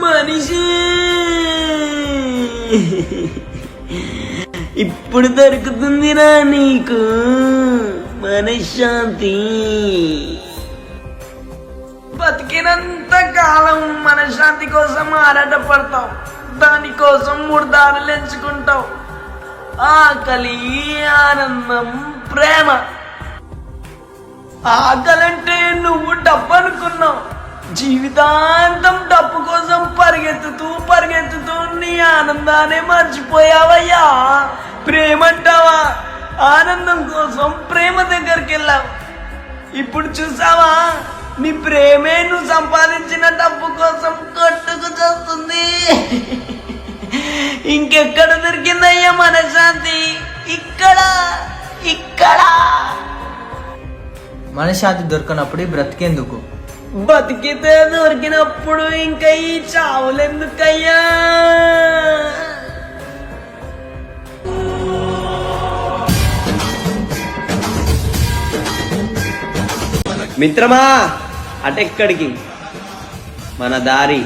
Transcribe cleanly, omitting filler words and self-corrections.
మనిషి ఇప్పుడు దొరుకుతుందిరా నీకు మనశ్శాంతి. బతికినంత కాలం మనశ్శాంతి కోసం ఆరాటపడతావు, దానికోసం 3 దారులు ఎంచుకుంటావు: ఆకలి, ఆనందం, ప్రేమ. ఆకలంటే నువ్వు డబ్బు అనుకున్నావు, జీవితాంతం డబ్బు కోసం పరిగెత్తుతూ నీ ఆనందాన్ని మర్చిపోయావయ్యా. ప్రేమ అంటావా? ఆనందం కోసం ప్రేమ దగ్గరికి వెళ్ళావు. ఇప్పుడు చూసావా, నీ ప్రేమే నువ్వు సంపాదించిన డబ్బు కోసం కొట్టుకు చేస్తుంది. ఇంకెక్కడ దొరికిందయ్యా మనశ్శాంతి? ఇక్కడ. మనశ్శాంతి దొరకనప్పుడు బ్రతికేందుకు? బతికితే దొరికినప్పుడు ఇంకా ఈ చావులెందుకయ్యా? మిత్రమా, అటెక్కడికి? మన దారి